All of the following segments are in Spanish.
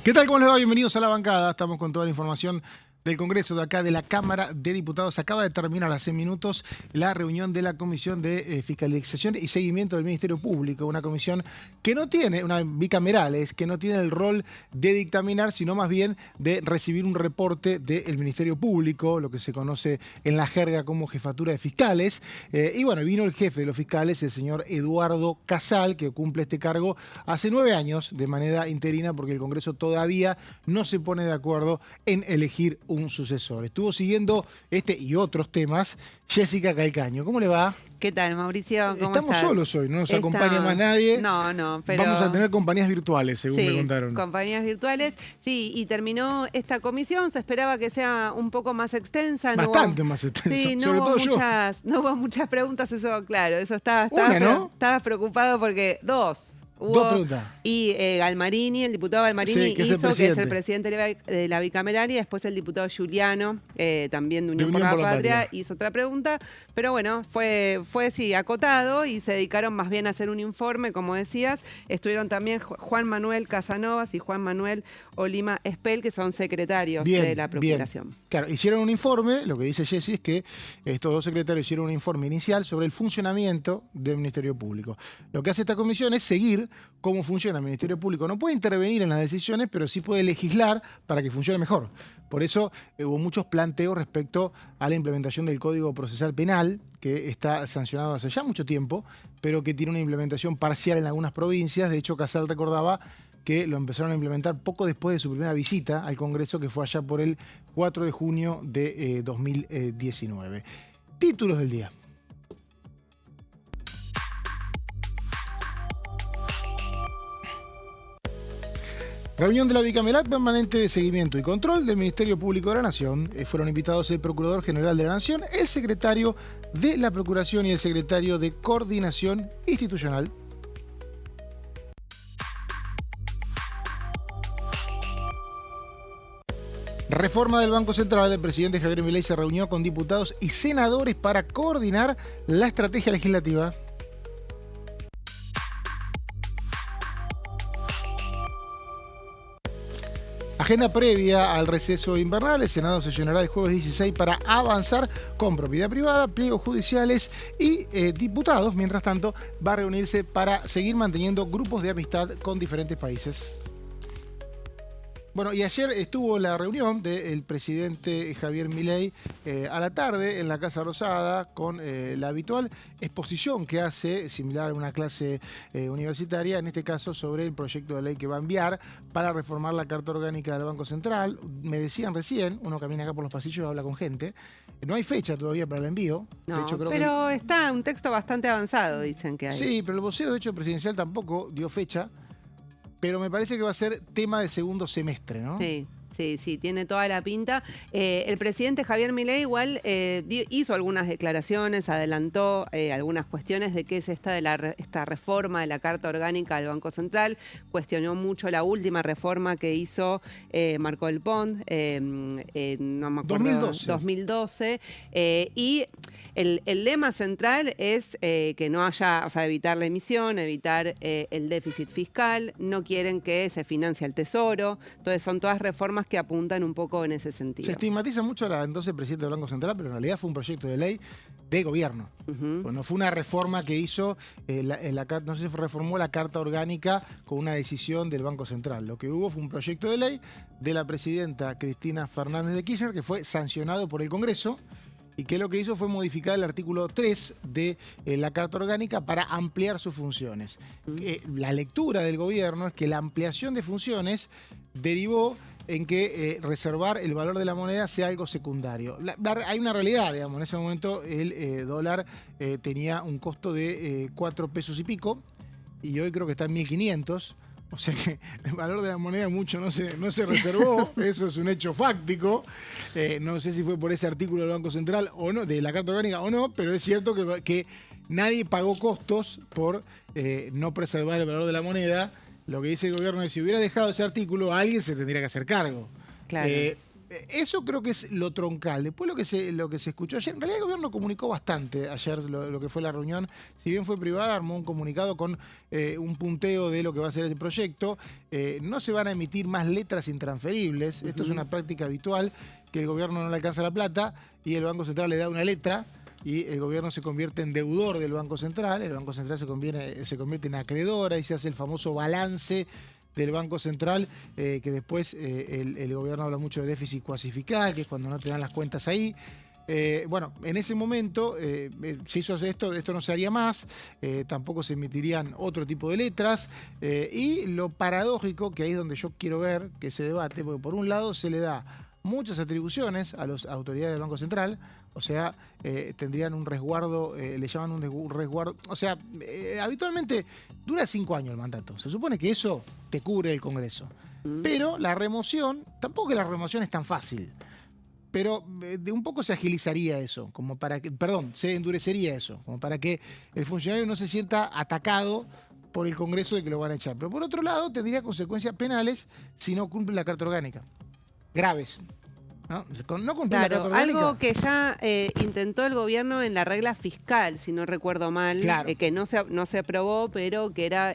¿Qué tal? ¿Cómo les va? Bienvenidos a La Bancada. Estamos con toda la información del Congreso de acá, de la Cámara de Diputados. Acaba de terminar hace minutos la reunión de la Comisión de Fiscalización y Seguimiento del Ministerio Público, una comisión que no tiene, una bicameral, es que no tiene el rol de dictaminar, sino más bien de recibir un reporte del Ministerio Público, lo que se conoce en la jerga como jefatura de fiscales. Y bueno, vino el jefe de los fiscales, el señor Eduardo Casal, que cumple este cargo hace 9 años de manera interina, porque el Congreso todavía no se pone de acuerdo en elegir un sucesor. Estuvo siguiendo este y otros temas Jessica Calcaño. ¿Cómo le va? ¿Qué tal, Mauricio? ¿Cómo Estamos estás? solos hoy, no nos acompaña más nadie. No, pero... Vamos a tener compañías virtuales, según me contaron. Compañías virtuales. Sí, y terminó esta comisión. Se esperaba que sea un poco más extensa. Bastante más extensa, sí, sobre todo yo. No hubo muchas preguntas, eso, claro. Eso estabas preocupado porque dos preguntas. Y Galmarini, el diputado Galmarini, que es el presidente de la bicameral, y después el diputado Giuliano, también de Unión por la Patria, hizo otra pregunta. Pero bueno, fue acotado y se dedicaron más bien a hacer un informe, como decías. Estuvieron también Juan Manuel Casanovas y Juan Manuel Olima Espel, que son secretarios de la Procuración. Bien. Claro, hicieron un informe, lo que dice Jessy es que estos dos secretarios hicieron un informe inicial sobre el funcionamiento del Ministerio Público. Lo que hace esta comisión es seguir cómo funciona el Ministerio Público. No puede intervenir en las decisiones, pero sí puede legislar para que funcione mejor. Por eso hubo muchos planteos respecto a la implementación del Código Procesal Penal, que está sancionado hace ya mucho tiempo, pero que tiene una implementación parcial en algunas provincias. De hecho, Casal recordaba que lo empezaron a implementar poco después de su primera visita al Congreso, que fue allá por el 4 de junio de 2019. Títulos del día. Reunión de la Bicameral Permanente de Seguimiento y Control del Ministerio Público de la Nación. Fueron invitados el Procurador General de la Nación, el Secretario de la Procuración y el Secretario de Coordinación Institucional. Reforma del Banco Central. El presidente Javier Milei se reunió con diputados y senadores para coordinar la estrategia legislativa. Agenda previa al receso invernal. El Senado sesionará el jueves 16 para avanzar con propiedad privada, pliegos judiciales y diputados. Mientras tanto, va a reunirse para seguir manteniendo grupos de amistad con diferentes países. Bueno, y ayer estuvo la reunión del presidente Javier Milei a la tarde en la Casa Rosada con la habitual exposición que hace, similar a una clase universitaria, en este caso sobre el proyecto de ley que va a enviar para reformar la Carta Orgánica del Banco Central. Me decían recién, uno camina acá por los pasillos y habla con gente, no hay fecha todavía para el envío. No, de hecho, creo pero está un texto bastante avanzado, dicen que hay. Sí, pero el vocero de hecho presidencial tampoco dio fecha. Pero me parece que va a ser tema de segundo semestre, ¿no? Sí, tiene toda la pinta. El presidente Javier Milei igual hizo algunas declaraciones, adelantó algunas cuestiones de qué es esta reforma de la Carta Orgánica del Banco Central. Cuestionó mucho la última reforma que hizo Marco del Pont, no me acuerdo, 2012. Y el lema central es que no haya, o sea, evitar la emisión, evitar el déficit fiscal, no quieren que se financie el Tesoro. Entonces son todas reformas que apuntan un poco en ese sentido. Se estigmatiza mucho a la entonces presidente del Banco Central, pero en realidad fue un proyecto de ley de gobierno. Pues no fue una reforma que hizo, no se reformó la Carta Orgánica con una decisión del Banco Central. Lo que hubo fue un proyecto de ley de la presidenta Cristina Fernández de Kirchner que fue sancionado por el Congreso y que lo que hizo fue modificar el artículo 3 de la Carta Orgánica para ampliar sus funciones. La lectura del gobierno es que la ampliación de funciones derivó en que reservar el valor de la moneda sea algo secundario. Hay una realidad, digamos, en ese momento el dólar tenía un costo de 4 pesos y pico y hoy creo que está en 1.500. O sea que el valor de la moneda mucho no se reservó, eso es un hecho fáctico. No sé si fue por ese artículo del Banco Central o no, de la Carta Orgánica o no, pero es cierto que nadie pagó costos por no preservar el valor de la moneda. Lo que dice el gobierno es que si hubiera dejado ese artículo, alguien se tendría que hacer cargo. Claro. Eso creo que es lo troncal. Después lo que se escuchó ayer, en realidad el gobierno comunicó bastante ayer lo que fue la reunión. Si bien fue privada, armó un comunicado con un punteo de lo que va a ser el proyecto. No se van a emitir más letras intransferibles. Esto es una práctica habitual, que el gobierno no le alcanza la plata y el Banco Central le da una letra y el gobierno se convierte en deudor del Banco Central. El Banco Central se convierte en acreedora y se hace el famoso balance del Banco Central, que después el gobierno habla mucho de déficit cuasifical, que es cuando no te dan las cuentas ahí. Bueno, en ese momento se hizo esto no se haría más, tampoco se emitirían otro tipo de letras, y lo paradójico, que ahí es donde yo quiero ver que se debate, porque por un lado se le da muchas atribuciones a las autoridades del Banco Central, o sea, tendrían un resguardo, le llaman un resguardo, o sea, habitualmente dura 5 años el mandato. Se supone que eso te cubre el Congreso. Pero la remoción, tampoco que la remoción es tan fácil, pero de un poco se agilizaría eso, como para que, perdón, se endurecería eso, como para que el funcionario no se sienta atacado por el Congreso de que lo van a echar. Pero por otro lado, tendría consecuencias penales si no cumple la Carta Orgánica. Graves. No cumplir la Carta Orgánica. Algo que ya intentó el gobierno en la regla fiscal, si no recuerdo mal, Claro. que no se aprobó, pero que era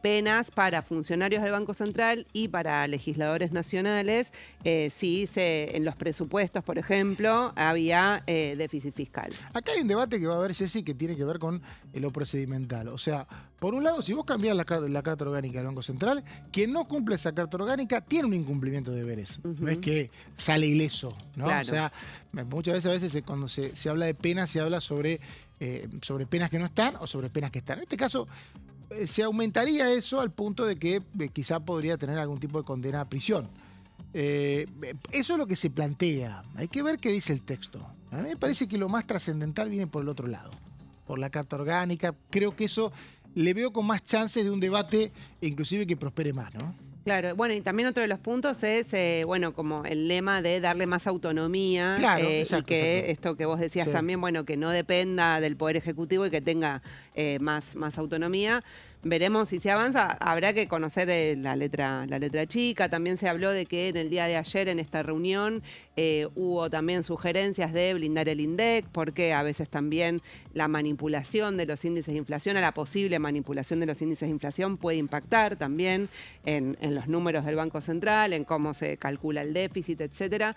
penas para funcionarios del Banco Central y para legisladores nacionales si en los presupuestos, por ejemplo, había déficit fiscal. Acá hay un debate que va a haber, Jessy, que tiene que ver con lo procedimental. O sea, por un lado, si vos cambiás la Carta Orgánica del Banco Central, quien no cumple esa Carta Orgánica tiene un incumplimiento de deberes. No es que sale ileso, ¿no? Claro. O sea, muchas veces cuando se habla de penas, se habla sobre penas que no están o sobre penas que están. En este caso, se aumentaría eso al punto de que quizá podría tener algún tipo de condena a prisión. Eso es lo que se plantea. Hay que ver qué dice el texto. A mí me parece que lo más trascendental viene por el otro lado, por la Carta Orgánica. Creo que eso le veo con más chances de un debate, inclusive que prospere más, ¿no? Claro, bueno, y también otro de los puntos es, bueno, como el lema de darle más autonomía, Claro, exacto, y que exacto. esto que vos decías Sí. también, bueno, que no dependa del Poder Ejecutivo y que tenga más autonomía. Veremos si se avanza. Habrá que conocer la letra chica. También se habló de que en el día de ayer, en esta reunión, hubo también sugerencias de blindar el INDEC, porque a veces también la manipulación de los índices de inflación, a la posible manipulación de los índices de inflación puede impactar también en los números del Banco Central, en cómo se calcula el déficit, etcétera,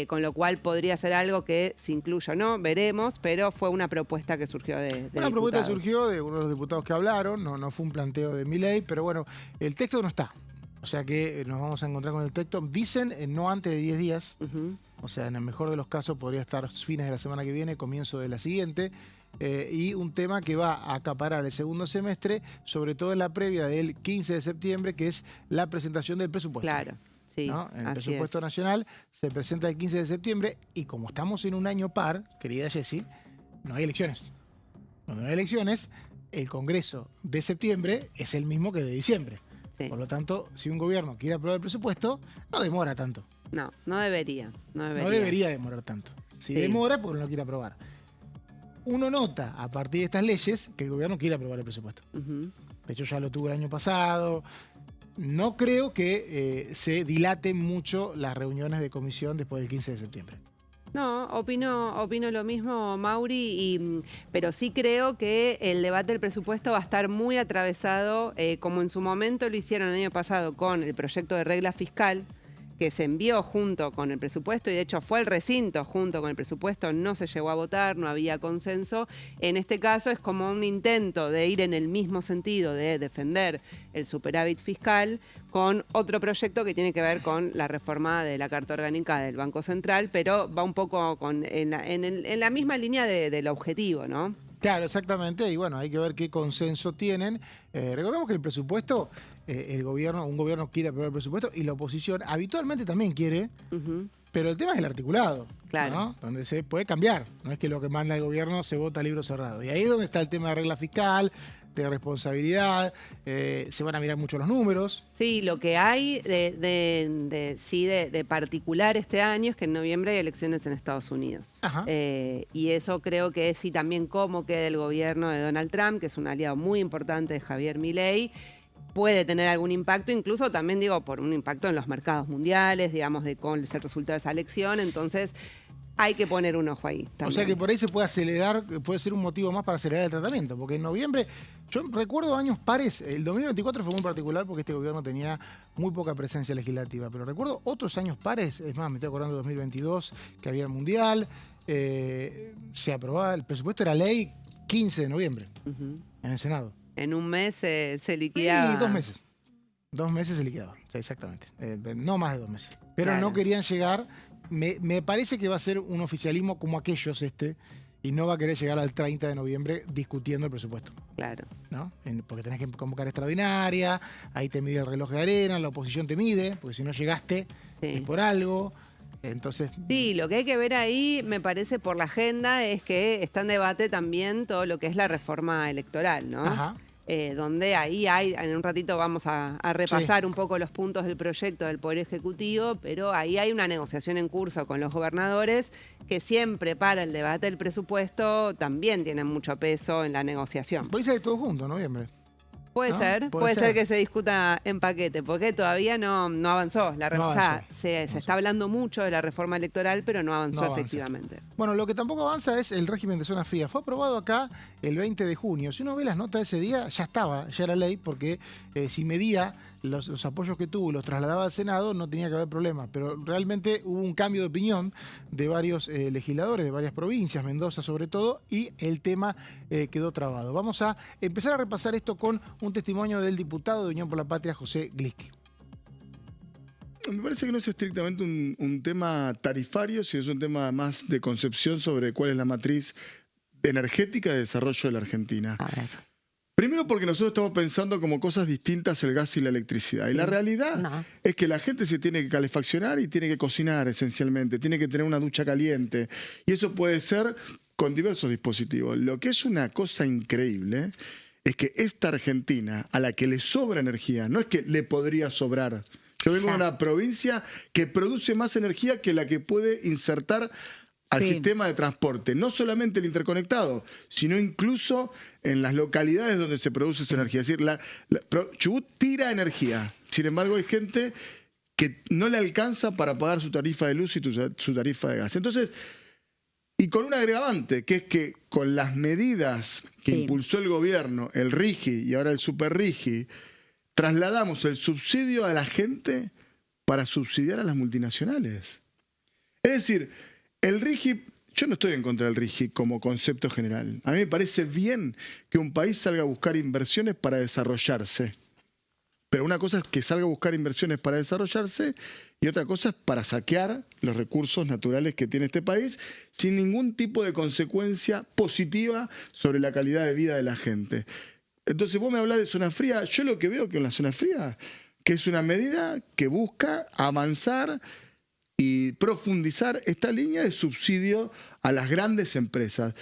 con lo cual podría ser algo que se incluya o no, veremos, pero fue una propuesta que surgió de Una propuesta diputados. surgió de uno de los diputados que hablaron, no fue un planteo de Milei, pero bueno, el texto no está. O sea que nos vamos a encontrar con el texto. Dicen no antes de 10 días, o sea, en el mejor de los casos podría estar fines de la semana que viene, comienzo de la siguiente. Y un tema que va a acaparar el segundo semestre, sobre todo en la previa del 15 de septiembre, que es la presentación del presupuesto. Claro, sí, ¿No? El así presupuesto es. nacional se presenta el 15 de septiembre y como estamos en un año par, querida Jessy, no hay elecciones. Cuando no hay elecciones, el Congreso de septiembre es el mismo que de diciembre. Sí. Por lo tanto, si un gobierno quiere aprobar el presupuesto, no demora tanto. No debería. No debería demorar tanto. Si Sí. demora, porque no lo quiere aprobar. Uno nota, a partir de estas leyes, que el gobierno quiere aprobar el presupuesto. De hecho, ya lo tuvo el año pasado. No creo que se dilaten mucho las reuniones de comisión después del 15 de septiembre. No, opino lo mismo, Mauri, pero sí creo que el debate del presupuesto va a estar muy atravesado, como en su momento lo hicieron el año pasado con el proyecto de regla fiscal, que se envió junto con el presupuesto y de hecho fue al recinto junto con el presupuesto, no se llegó a votar, no había consenso. En este caso es como un intento de ir en el mismo sentido de defender el superávit fiscal con otro proyecto que tiene que ver con la reforma de la Carta Orgánica del Banco Central, pero va un poco en la misma línea del objetivo, ¿no? Claro, exactamente, y bueno, hay que ver qué consenso tienen. Recordemos que el presupuesto, un gobierno quiere aprobar el presupuesto y la oposición habitualmente también quiere, pero el tema es el articulado, Claro. ¿no? Donde se puede cambiar, no es que lo que manda el gobierno se vota a libro cerrado. Y ahí es donde está el tema de regla fiscal, de responsabilidad, se van a mirar mucho los números. Sí, lo que hay de particular este año es que en noviembre hay elecciones en Estados Unidos. Ajá. Y eso creo que es sí también cómo queda el gobierno de Donald Trump, que es un aliado muy importante de Javier Milei. puede tener algún impacto, incluso también digo por un impacto en los mercados mundiales, digamos, de cuál es el resultado de esa elección. Entonces hay que poner un ojo ahí también. O sea que por ahí se puede acelerar, puede ser un motivo más para acelerar el tratamiento, porque en noviembre, yo recuerdo años pares, el 2024 fue muy particular porque este gobierno tenía muy poca presencia legislativa, pero recuerdo otros años pares, es más, me estoy acordando de 2022, que había el Mundial, se aprobaba, el presupuesto era ley 15 de noviembre, en el Senado. En un mes se liquidaba. Sí, 2 meses. 2 meses se liquidaba, sí, exactamente. No más de 2 meses. Pero claro, no querían llegar. Me parece que va a ser un oficialismo como aquellos y no va a querer llegar al 30 de noviembre discutiendo el presupuesto. Claro. ¿No? Porque tenés que convocar extraordinaria, ahí te mide el reloj de arena, la oposición te mide, porque si no llegaste es por algo. Entonces, sí, lo que hay que ver ahí, me parece, por la agenda, es que está en debate también todo lo que es la reforma electoral, ¿no? Ajá. Donde ahí hay, en un ratito vamos a repasar un poco los puntos del proyecto del Poder Ejecutivo, pero ahí hay una negociación en curso con los gobernadores que siempre para el debate del presupuesto también tienen mucho peso en la negociación. por ahí sale todo junto, noviembre. Puede ¿No? ser, puede ser que se discuta en paquete, porque todavía no avanzó. O sea, se está hablando mucho de la reforma electoral, pero no avanzó efectivamente. Bueno, lo que tampoco avanza es el régimen de zona fría. Fue aprobado acá el 20 de junio. Si uno ve las notas de ese día, ya era ley, porque si medía los apoyos que tuvo y los trasladaba al Senado, no tenía que haber problema. Pero realmente hubo un cambio de opinión de varios legisladores, de varias provincias, Mendoza sobre todo, y el tema quedó trabado. Vamos a empezar a repasar esto con un testimonio del diputado de Unión por la Patria, José Gliski. Me parece que no es estrictamente un tema tarifario, sino es un tema más de concepción sobre cuál es la matriz energética de desarrollo de la Argentina. A ver. Primero porque nosotros estamos pensando como cosas distintas el gas y la electricidad. Y la realidad es que la gente se tiene que calefaccionar y tiene que cocinar esencialmente, tiene que tener una ducha caliente. Y eso puede ser con diversos dispositivos. Lo que es una cosa increíble es que esta Argentina, a la que le sobra energía, no es que le podría sobrar. Yo vengo de una provincia que produce más energía que la que puede insertar al sistema de transporte, no solamente el interconectado, sino incluso en las localidades donde se produce esa energía. Es decir, Chubut tira energía, sin embargo hay gente que no le alcanza para pagar su tarifa de luz y su tarifa de gas. Entonces, y con un agravante, que es que con las medidas que impulsó el gobierno, el RIGI y ahora el Super RIGI, trasladamos el subsidio a la gente para subsidiar a las multinacionales. Es decir, el RIGI, yo no estoy en contra del RIGI como concepto general. A mí me parece bien que un país salga a buscar inversiones para desarrollarse. Pero una cosa es que salga a buscar inversiones para desarrollarse y otra cosa es para saquear los recursos naturales que tiene este país sin ningún tipo de consecuencia positiva sobre la calidad de vida de la gente. Entonces vos me hablás de zona fría. Yo lo que veo que en la zona fría, que es una medida que busca avanzar y profundizar esta línea de subsidio a las grandes empresas.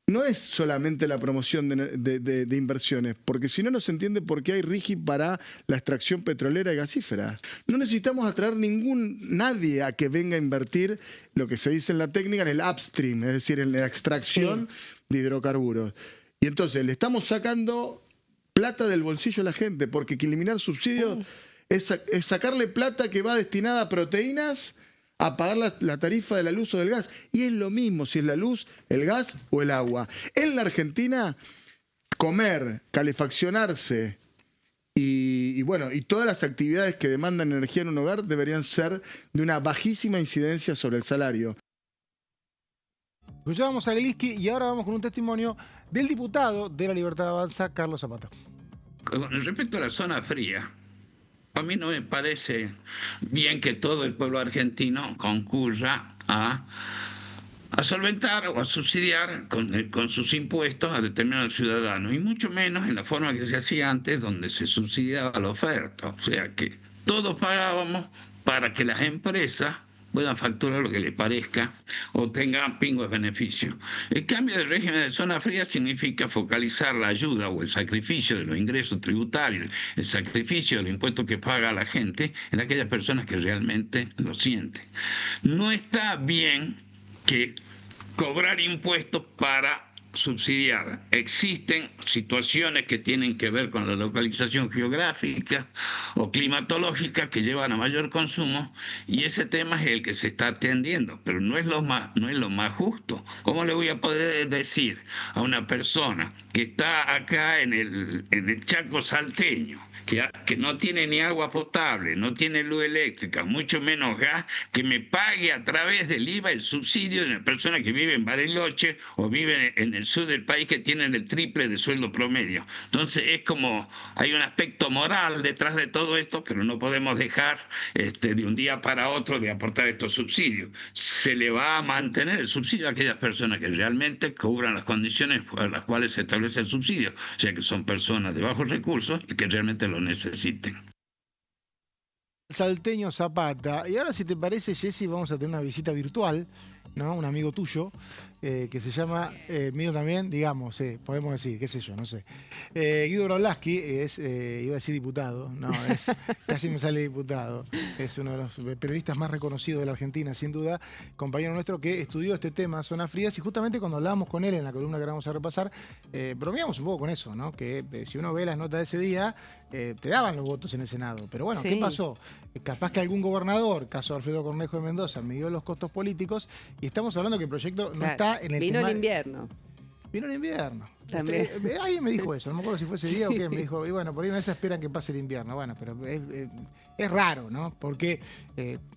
No es solamente la promoción de inversiones, porque si no, no se entiende por qué hay RIGI para la extracción petrolera y gasífera. No necesitamos atraer nadie a que venga a invertir lo que se dice en la técnica en el upstream, es decir, en la extracción de hidrocarburos. Y entonces le estamos sacando plata del bolsillo a la gente, porque eliminar subsidios es sacarle plata que va destinada a proteínas a pagar la tarifa de la luz o del gas. Y es lo mismo si es la luz, el gas o el agua. En la Argentina, comer, calefaccionarse y todas las actividades que demandan energía en un hogar deberían ser de una bajísima incidencia sobre el salario. Escuchábamos a Gliski y ahora vamos con un testimonio del diputado de La Libertad Avanza, Carlos Zapata. Con respecto a la zona fría, a mí no me parece bien que todo el pueblo argentino concurra a solventar o a subsidiar con sus impuestos a determinados ciudadanos, y mucho menos en la forma que se hacía antes, donde se subsidiaba la oferta. O sea que todos pagábamos para que las empresas puedan facturar lo que les parezca o tengan pingües beneficios. El cambio del régimen de zona fría significa focalizar la ayuda o el sacrificio de los ingresos tributarios, el sacrificio de los impuestos que paga la gente en aquellas personas que realmente lo sienten. No está bien que cobrar impuestos para subsidiar. Existen situaciones que tienen que ver con la localización geográfica o climatológica que llevan a mayor consumo, y ese tema es el que se está atendiendo, pero no es lo más justo. ¿Cómo le voy a poder decir a una persona que está acá en el Chaco salteño, que no tiene ni agua potable, no tiene luz eléctrica, mucho menos gas, que me pague a través del IVA el subsidio de una persona que vive en Bariloche o vive en el sur del país, que tienen el triple de sueldo promedio? Entonces es como, hay un aspecto moral detrás de todo esto, pero no podemos dejar de un día para otro de aportar estos subsidios. Se le va a mantener el subsidio a aquellas personas que realmente cubran las condiciones por las cuales se establece el subsidio, o sea que son personas de bajos recursos y que realmente lo necesiten. Salteño Zapata. Y ahora, si te parece, Jessy, vamos a tener una visita virtual, ¿no? Un amigo tuyo, que se llama, mío también, digamos, podemos decir, qué sé yo, no sé. Guido Brolaski es, iba a decir diputado, no, casi me sale diputado. Es uno de los periodistas más reconocidos de la Argentina, sin duda, compañero nuestro que estudió este tema, zonas frías, y justamente cuando hablábamos con él en la columna que vamos a repasar, bromeamos un poco con eso, ¿no? Que si uno ve las notas de ese día, te daban los votos en el Senado. Pero bueno, sí. ¿Qué pasó? Capaz que algún gobernador, caso Alfredo Cornejo de Mendoza, midió los costos políticos, y estamos hablando que el proyecto no está en el Vino tema... el invierno. Vino el invierno. También. Alguien me dijo eso, no me acuerdo si fue ese día o qué, me dijo, y bueno, por ahí a veces esperan que pase el invierno. Bueno, pero es raro, ¿no? Porque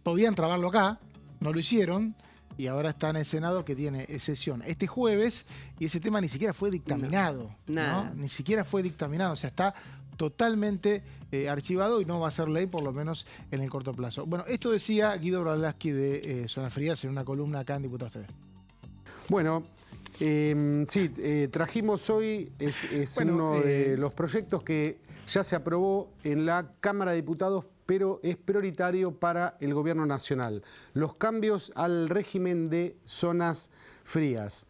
podían trabarlo acá, no lo hicieron, y ahora está en el Senado, que tiene sesión este jueves, y ese tema ni siquiera fue dictaminado. No, nada. ¿No? Ni siquiera fue dictaminado, o sea, está totalmente archivado y no va a ser ley, por lo menos en el corto plazo. Bueno, esto decía Guido Brolaski de Zonas Frías en una columna acá en Diputados TV. Bueno, sí, trajimos hoy, es uno de los proyectos que ya se aprobó en la Cámara de Diputados, pero es prioritario para el Gobierno Nacional. Los cambios al régimen de zonas frías.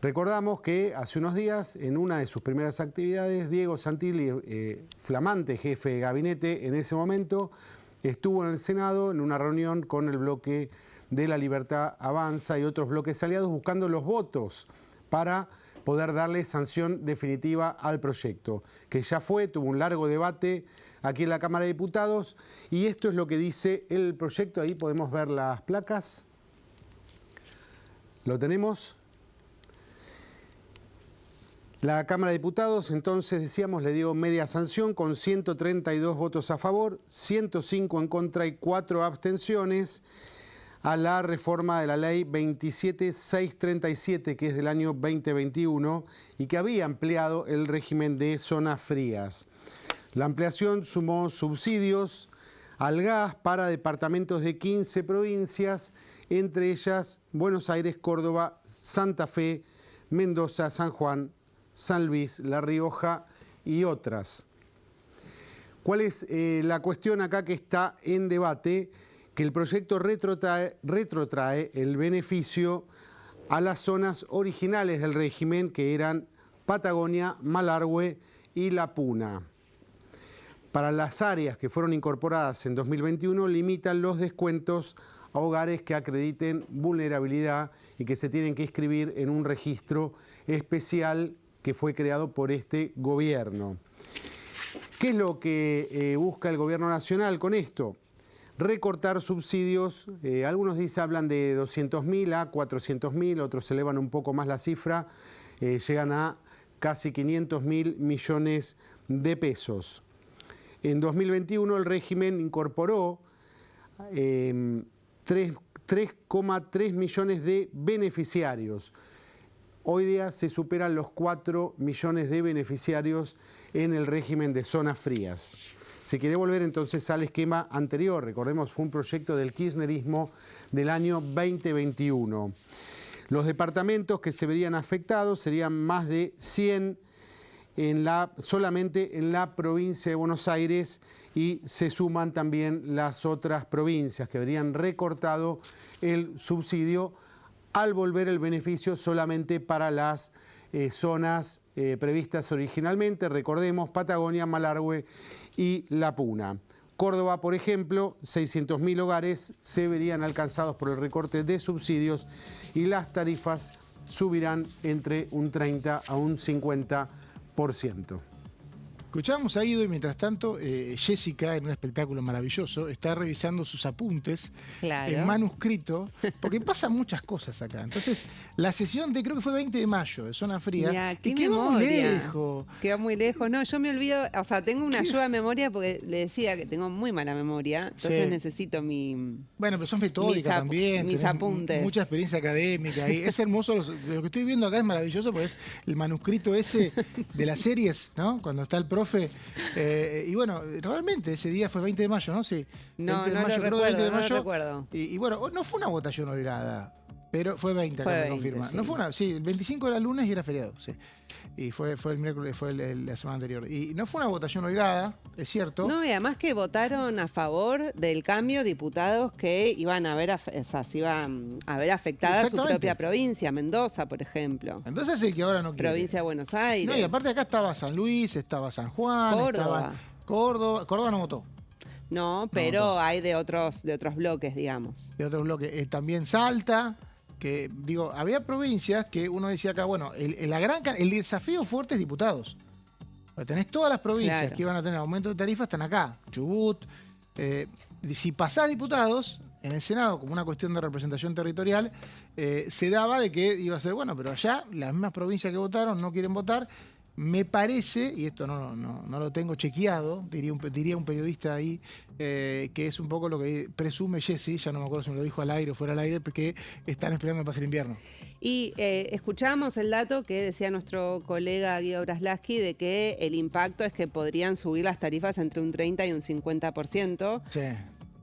Recordamos que hace unos días, en una de sus primeras actividades, Diego Santilli, flamante jefe de gabinete en ese momento, estuvo en el Senado en una reunión con el bloque de La Libertad Avanza y otros bloques aliados, buscando los votos para poder darle sanción definitiva al proyecto, que ya tuvo un largo debate aquí en la Cámara de Diputados, y esto es lo que dice el proyecto. Ahí podemos ver las placas. ¿Lo tenemos? La Cámara de Diputados, entonces, decíamos, le dio media sanción con 132 votos a favor, 105 en contra y 4 abstenciones a la reforma de la ley 27637, que es del año 2021 y que había ampliado el régimen de zonas frías. La ampliación sumó subsidios al gas para departamentos de 15 provincias, entre ellas Buenos Aires, Córdoba, Santa Fe, Mendoza, San Juan, San Luis, La Rioja y otras. ¿Cuál es la cuestión acá que está en debate? Que el proyecto retrotrae el beneficio a las zonas originales del régimen, que eran Patagonia, Malargüe y La Puna. Para las áreas que fueron incorporadas en 2021, limitan los descuentos a hogares que acrediten vulnerabilidad y que se tienen que inscribir en un registro especial que fue creado por este gobierno. ¿Qué es lo que busca el gobierno nacional con esto? Recortar subsidios, algunos hablan de 200.000 a 400.000, otros elevan un poco más la cifra, llegan a casi 500.000 millones de pesos. En 2021 el régimen incorporó 3,3 millones de beneficiarios. Hoy día se superan los 4 millones de beneficiarios en el régimen de zonas frías. Se quiere volver entonces al esquema anterior. Recordemos, fue un proyecto del kirchnerismo del año 2021. Los departamentos que se verían afectados serían más de 100 solamente en la provincia de Buenos Aires, y se suman también las otras provincias que habrían recortado el subsidio al volver el beneficio solamente para las zonas previstas originalmente. Recordemos, Patagonia, Malargüe y La Puna. Córdoba, por ejemplo, 600.000 hogares se verían alcanzados por el recorte de subsidios y las tarifas subirán entre un 30 a un 50%. Escuchábamos a Guido y mientras tanto Jessica, en un espectáculo maravilloso, está revisando sus apuntes en manuscrito, porque pasan muchas cosas acá. Entonces, la sesión de, creo que fue 20 de mayo, de Zona Fría, Mirá, que quedó muy lejos. Quedó muy lejos. No, yo me olvido, o sea, tengo una ayuda de memoria porque le decía que tengo muy mala memoria, entonces necesito mi... Bueno, pero sos metódica también. Mis apuntes. Mucha experiencia académica. Y es hermoso, lo que estoy viendo acá es maravilloso, porque es el manuscrito ese de las series, ¿no? Cuando está el profe. Y bueno, realmente ese día fue 20 de mayo, ¿no? Sí. No, 20 de no mayo, lo creo, recuerdo, 20 de no mayo. lo recuerdo. Y bueno, no fue una votación holgada, pero fue 20, fue acá 20, me confirma. sí. No fue una, sí, el 25 era lunes y era feriado, sí. Y fue el miércoles, fue la semana anterior. Y no fue una votación holgada, es cierto. No, y además que votaron a favor del cambio diputados que iban a ver, o sea, se iban a ver afectada su propia provincia, Mendoza, por ejemplo. Entonces es el que ahora no quiere. Provincia de Buenos Aires. No, y aparte acá estaba San Luis, estaba San Juan, Córdoba. Córdoba no votó. No, pero hay de otros bloques, digamos. De otros bloques. También Salta, que digo, había provincias que uno decía acá, bueno, el desafío fuerte es diputados. Tenés todas las provincias que iban a tener aumento de tarifa, están acá. Chubut. Si pasás diputados, en el Senado, como una cuestión de representación territorial, se daba de que iba a ser, bueno, pero allá las mismas provincias que votaron no quieren votar. Me parece, y esto no lo tengo chequeado, diría un periodista ahí, que es un poco lo que presume Jessy, ya no me acuerdo si me lo dijo al aire o fuera al aire, que están esperando que pase el invierno. Y escuchábamos el dato que decía nuestro colega Guido Braslaski de que el impacto es que podrían subir las tarifas entre un 30 y un 50%. Sí.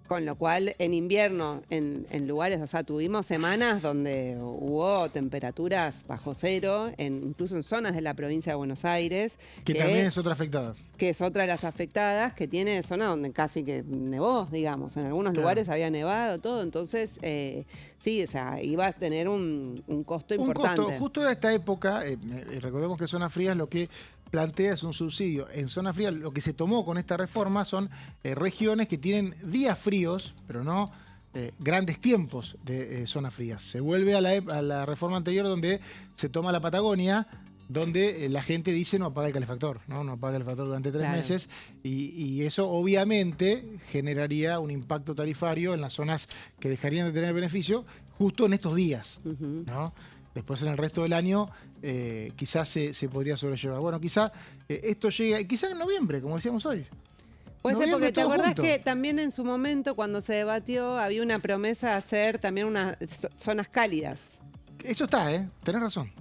Con lo cual, en invierno, en lugares, o sea, tuvimos semanas donde hubo temperaturas bajo cero, incluso en zonas de la provincia de Buenos Aires. Que también es otra afectada. Que es otra de las afectadas, que tiene zona donde casi que nevó, digamos. En algunos lugares había nevado, todo. Entonces, sí, o sea, iba a tener un costo importante. Costo, justo de esta época, recordemos que Zona Fría es lo que plantea es un subsidio. En Zona Fría lo que se tomó con esta reforma son regiones que tienen días fríos, pero no grandes tiempos de zonas frías. Se vuelve a la reforma anterior donde se toma la Patagonia, donde la gente dice no apaga el calefactor, no apaga el calefactor durante 3 meses, y eso obviamente generaría un impacto tarifario en las zonas que dejarían de tener beneficio justo en estos días, ¿no? Después en el resto del año quizás se podría sobrellevar. Bueno, quizás esto llegue, quizás en noviembre, como decíamos hoy. Puede ser, porque te acordás que también en su momento, cuando se debatió, había una promesa de hacer también unas zonas cálidas. Eso está, tenés razón.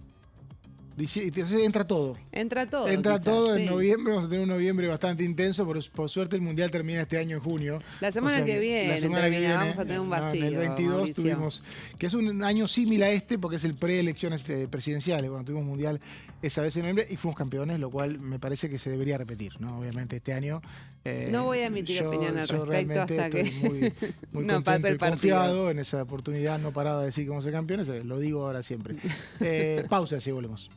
Entra todo. Entra todo. Entra quizás, todo en sí. noviembre. Vamos a tener un noviembre bastante intenso. Por suerte el Mundial termina este año en junio. La semana que viene vamos a tener un vacío. En el 22 Mauricio. tuvimos, que es un año similar a este porque es el preelecciones presidenciales. Bueno, tuvimos Mundial esa vez en noviembre y fuimos campeones, lo cual me parece que se debería repetir, ¿no? Obviamente este año. No voy a emitir opinión al respecto hasta que muy no pase el partido. Confiado en esa oportunidad, no parado de decir que vamos a ser campeones, lo digo ahora siempre. Pausa, así volvemos.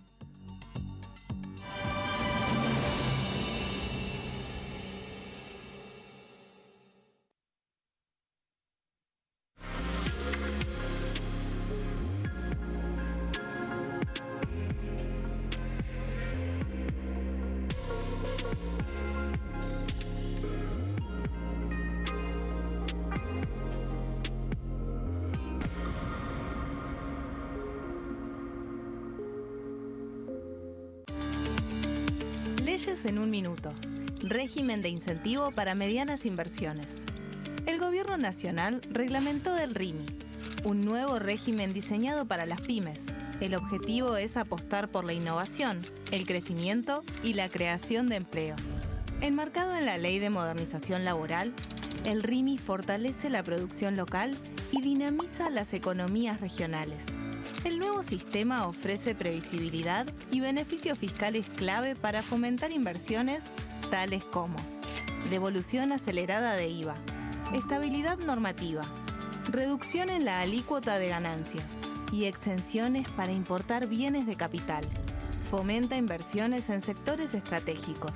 Leyes en un minuto. Régimen de incentivo para medianas inversiones. El Gobierno Nacional reglamentó el RIMI, un nuevo régimen diseñado para las pymes. El objetivo es apostar por la innovación, el crecimiento y la creación de empleo. Enmarcado en la Ley de Modernización Laboral, el RIMI fortalece la producción local y dinamiza las economías regionales. El nuevo sistema ofrece previsibilidad y beneficios fiscales clave para fomentar inversiones tales como devolución acelerada de IVA, estabilidad normativa, reducción en la alícuota de ganancias y exenciones para importar bienes de capital, Fomenta inversiones en sectores estratégicos.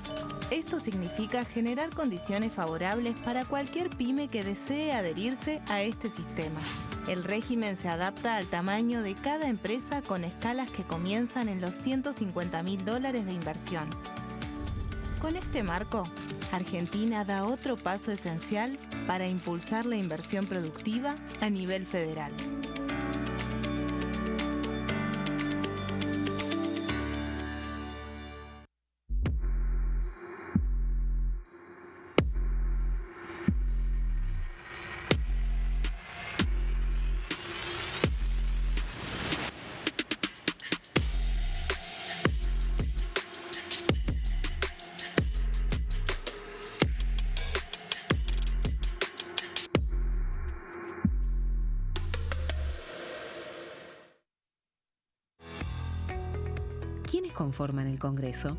Esto significa generar condiciones favorables para cualquier pyme que desee adherirse a este sistema. El régimen se adapta al tamaño de cada empresa con escalas que comienzan en los $150.000 de inversión. Con este marco, Argentina da otro paso esencial para impulsar la inversión productiva a nivel federal. ¿Quiénes conforman el Congreso?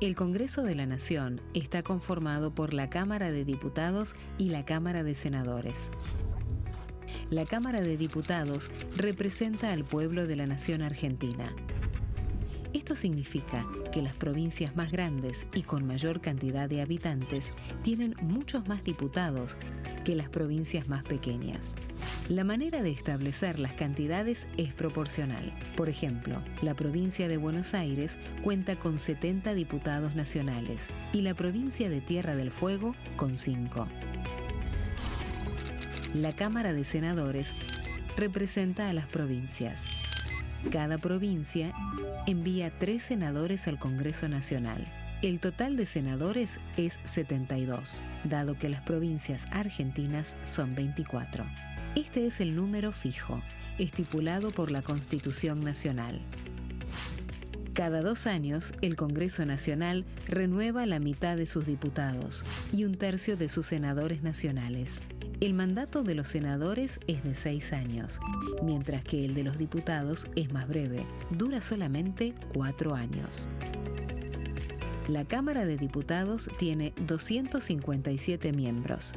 El Congreso de la Nación está conformado por la Cámara de Diputados y la Cámara de Senadores. La Cámara de Diputados representa al pueblo de la nación argentina. Esto significa que las provincias más grandes y con mayor cantidad de habitantes tienen muchos más diputados que las provincias más pequeñas. La manera de establecer las cantidades es proporcional. Por ejemplo, la provincia de Buenos Aires cuenta con 70 diputados nacionales y la provincia de Tierra del Fuego con 5. La Cámara de Senadores representa a las provincias. Cada provincia envía 3 senadores al Congreso Nacional. El total de senadores es 72, dado que las provincias argentinas son 24. Este es el número fijo, estipulado por la Constitución Nacional. Cada 2 años, el Congreso Nacional renueva la mitad de sus diputados y 1/3 de sus senadores nacionales. El mandato de los senadores es de 6 años, mientras que el de los diputados es más breve, dura solamente 4 años. La Cámara de Diputados tiene 257 miembros.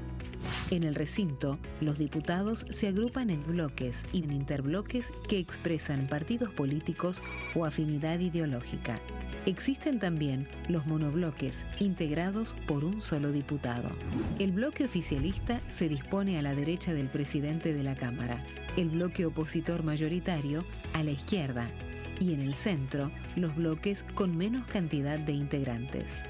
En el recinto, los diputados se agrupan en bloques y en interbloques que expresan partidos políticos o afinidad ideológica. Existen también los monobloques, integrados por un solo diputado. El bloque oficialista se dispone a la derecha del presidente de la Cámara, el bloque opositor mayoritario a la izquierda, y en el centro, los bloques con menos cantidad de integrantes.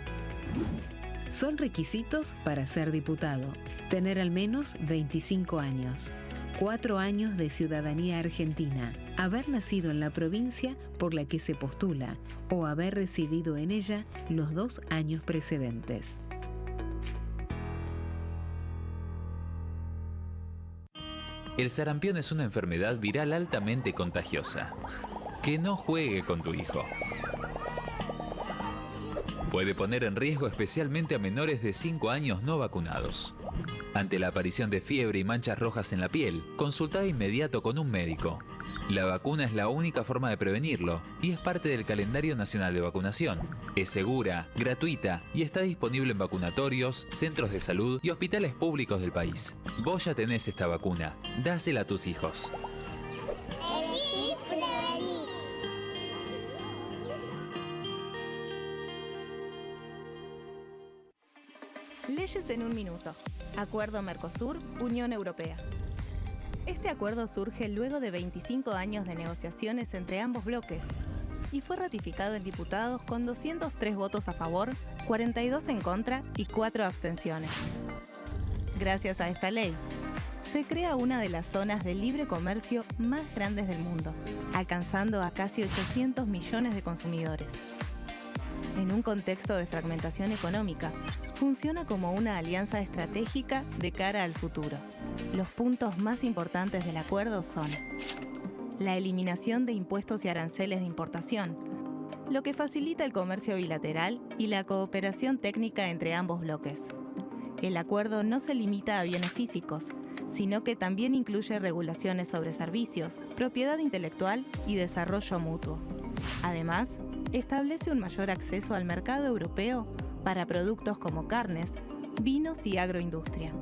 Son requisitos para ser diputado: tener al menos 25 años, 4 años de ciudadanía argentina, haber nacido en la provincia por la que se postula o haber residido en ella los 2 años precedentes. El sarampión es una enfermedad viral altamente contagiosa. Que no juegue con tu hijo. Puede poner en riesgo especialmente a menores de 5 años no vacunados. Ante la aparición de fiebre y manchas rojas en la piel, consulta de inmediato con un médico. La vacuna es la única forma de prevenirlo y es parte del calendario nacional de vacunación. Es segura, gratuita y está disponible en vacunatorios, centros de salud y hospitales públicos del país. Vos ya tenés esta vacuna. Dásela a tus hijos. Leyes en un minuto. Acuerdo Mercosur-Unión Europea. Este acuerdo surge luego de 25 años de negociaciones entre ambos bloques y fue ratificado en diputados con 203 votos a favor, 42 en contra y 4 abstenciones. Gracias a esta ley, se crea una de las zonas de libre comercio más grandes del mundo, alcanzando a casi 800 millones de consumidores. En un contexto de fragmentación económica, funciona como una alianza estratégica de cara al futuro. Los puntos más importantes del acuerdo son: la eliminación de impuestos y aranceles de importación, lo que facilita el comercio bilateral y la cooperación técnica entre ambos bloques. El acuerdo no se limita a bienes físicos, sino que también incluye regulaciones sobre servicios, propiedad intelectual y desarrollo mutuo. Además, establece un mayor acceso al mercado europeo para productos como carnes, vinos y agroindustria.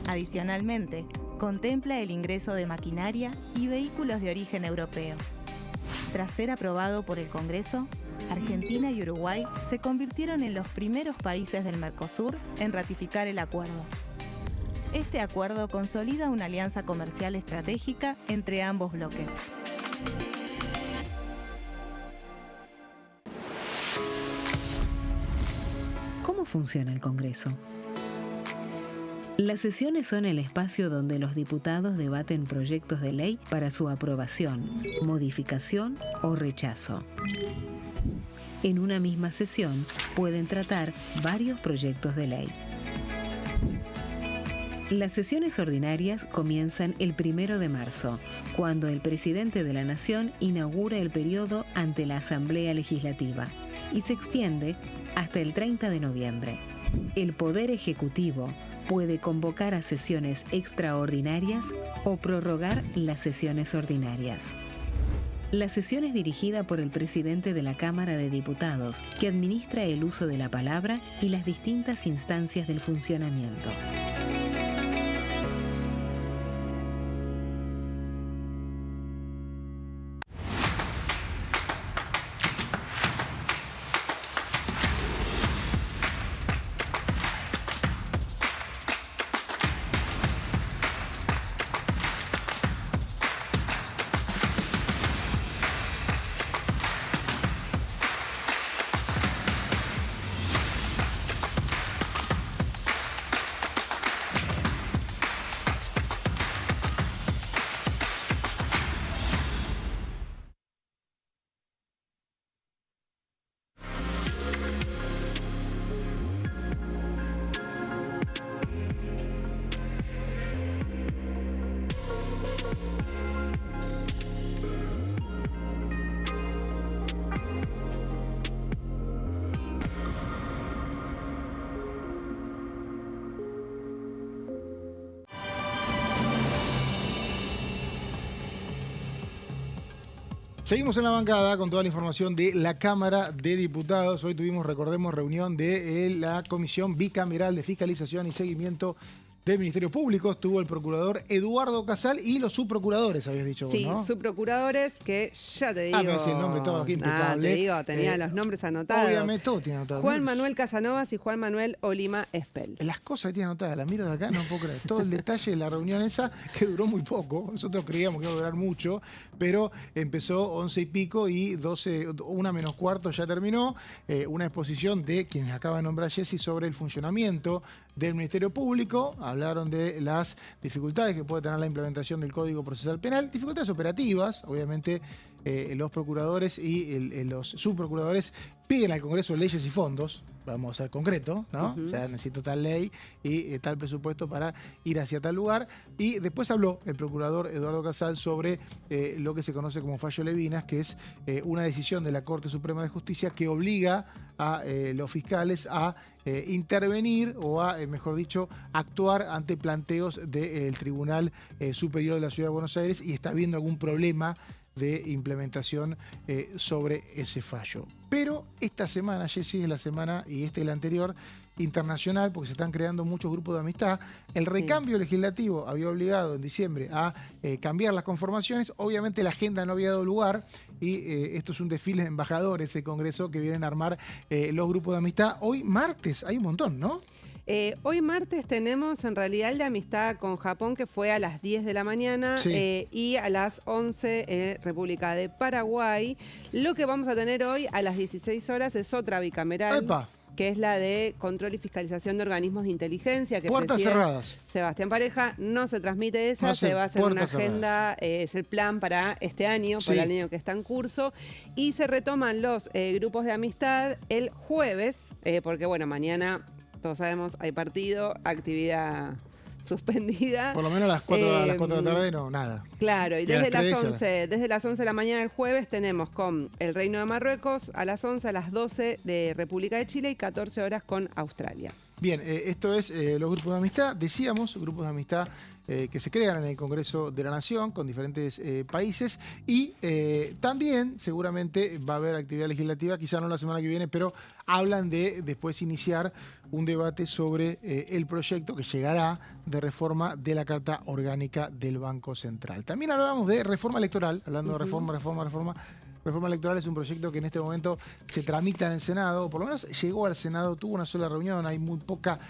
Adicionalmente, contempla el ingreso de maquinaria y vehículos de origen europeo. Tras ser aprobado por el Congreso, Argentina y Uruguay se convirtieron en los primeros países del Mercosur en ratificar el acuerdo. Este acuerdo consolida una alianza comercial estratégica entre ambos bloques. ¿Cómo funciona el Congreso? Las sesiones son el espacio donde los diputados debaten proyectos de ley para su aprobación, modificación o rechazo. En una misma sesión pueden tratar varios proyectos de ley. Las sesiones ordinarias comienzan el 1 de marzo, cuando el presidente de la Nación inaugura el periodo ante la Asamblea Legislativa y se extiende hasta el 30 de noviembre. El Poder Ejecutivo puede convocar a sesiones extraordinarias o prorrogar las sesiones ordinarias. La sesión es dirigida por el presidente de la Cámara de Diputados, que administra el uso de la palabra y las distintas instancias del funcionamiento. Seguimos en la bancada con toda la información de la Cámara de Diputados. Hoy tuvimos, recordemos, reunión de la Comisión Bicameral de Fiscalización y Seguimiento del Ministerio Público. Estuvo el procurador Eduardo Casal y los subprocuradores, habías dicho vos, sí, ¿no? subprocuradores que ya te digo... me decís el nombre todo aquí impecable. Te digo, tenía los nombres anotados. Obviamente todo tiene anotado. Juan Manuel Casanovas y Juan Manuel Olima Espel. Las cosas que tiene anotadas, las miro de acá, no puedo creer. Todo el detalle de la reunión esa, que duró muy poco. Nosotros creíamos que iba a durar mucho, pero empezó 11 y pico y 12, 1 menos cuarto ya terminó. Una exposición de quienes acaba de nombrar Jessy sobre el funcionamiento del Ministerio Público. Hablaron de las dificultades que puede tener la implementación del Código Procesal Penal, dificultades operativas, obviamente. Los procuradores y los subprocuradores piden al Congreso leyes y fondos, vamos a ser concreto, ¿no? O sea, necesito tal ley y tal presupuesto para ir hacia tal lugar. Y después habló el procurador Eduardo Casal sobre lo que se conoce como fallo Levinas, que es una decisión de la Corte Suprema de Justicia que obliga a los fiscales a intervenir o a, mejor dicho, actuar ante planteos del Tribunal Superior de la Ciudad de Buenos Aires, y está habiendo algún problema de implementación sobre ese fallo. Pero esta semana, Jessy, es la semana, y es la anterior, internacional, porque se están creando muchos grupos de amistad. El recambio legislativo había obligado en diciembre a cambiar las conformaciones. Obviamente la agenda no había dado lugar, y esto es un desfile de embajadores, el Congreso, que vienen a armar los grupos de amistad. Hoy martes hay un montón, ¿no? Hoy martes tenemos en realidad el de amistad con Japón, que fue a las 10 de la mañana, sí. Y a las 11 República de Paraguay. Lo que vamos a tener hoy a las 16 horas es otra bicameral. ¡Epa! Que es la de control y fiscalización de organismos de inteligencia. Que puertas cerradas. Sebastián Pareja, no se transmite esa, se va a hacer una agenda, es el plan para este año, para el año que está en curso, y se retoman los grupos de amistad el jueves, porque bueno, mañana, todos sabemos, hay partido, actividad suspendida. Por lo menos a las 4 de la tarde no, nada. Claro, y desde las 11 de la mañana del jueves tenemos con el Reino de Marruecos a las 11, a las 12 de República de Chile y 14 horas con Australia. Bien, esto es los grupos de amistad. Decíamos, grupos de amistad que se crean en el Congreso de la Nación con diferentes países y también seguramente va a haber actividad legislativa, quizá no la semana que viene, pero hablan de después iniciar un debate sobre el proyecto que llegará de reforma de la Carta Orgánica del Banco Central. También hablábamos de reforma electoral, hablando de reforma. Reforma electoral es un proyecto que en este momento se tramita en el Senado, por lo menos llegó al Senado, tuvo una sola reunión, hay muy poca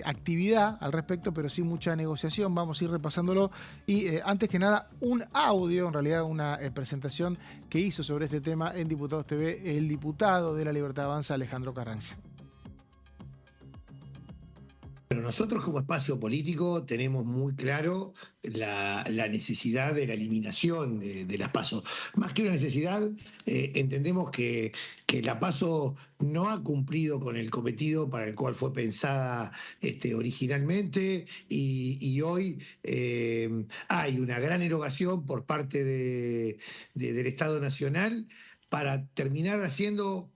actividad al respecto, pero sí mucha negociación, vamos a ir repasándolo. Y antes que nada, un audio, en realidad una presentación que hizo sobre este tema en Diputados TV el diputado de La Libertad Avanza, Alejandro Carranza. Bueno, nosotros como espacio político tenemos muy claro la necesidad de la eliminación de las PASO. Más que una necesidad, entendemos que la PASO no ha cumplido con el cometido para el cual fue pensada originalmente y hoy hay una gran erogación por parte del Estado Nacional para terminar haciendo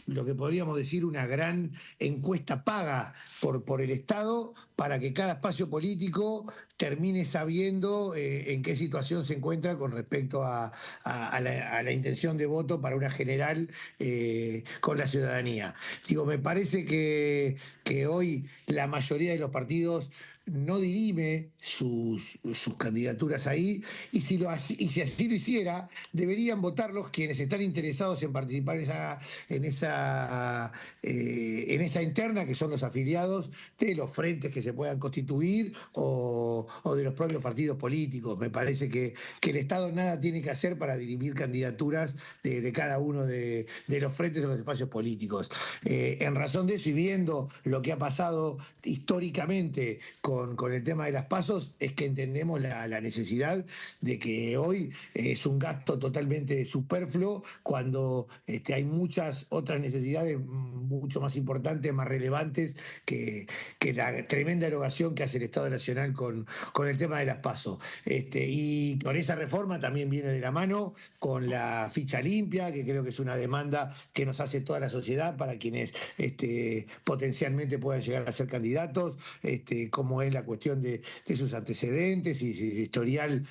lo que podríamos decir una gran encuesta paga por el Estado para que cada espacio político termine sabiendo en qué situación se encuentra con respecto a la intención de voto para una general con la ciudadanía. Digo, me parece que hoy la mayoría de los partidos no dirime sus candidaturas ahí, y si así lo hiciera, deberían votarlos quienes están interesados en participar en esa interna, que son los afiliados de los frentes que se puedan constituir o de los propios partidos políticos. Me parece que el Estado nada tiene que hacer para dirimir candidaturas de cada uno de los frentes o los espacios políticos. En razón de eso, y viendo lo que ha pasado históricamente con el tema de las PASOs, es que entendemos la necesidad de que hoy es un gasto totalmente superfluo cuando hay muchas otras necesidades mucho más importantes, más relevantes que la tremenda erogación que hace el Estado Nacional con el tema de las PASO. Y con esa reforma también viene de la mano con la ficha limpia, que creo que es una demanda que nos hace toda la sociedad para quienes potencialmente puedan llegar a ser candidatos, como es la cuestión de sus antecedentes y su historial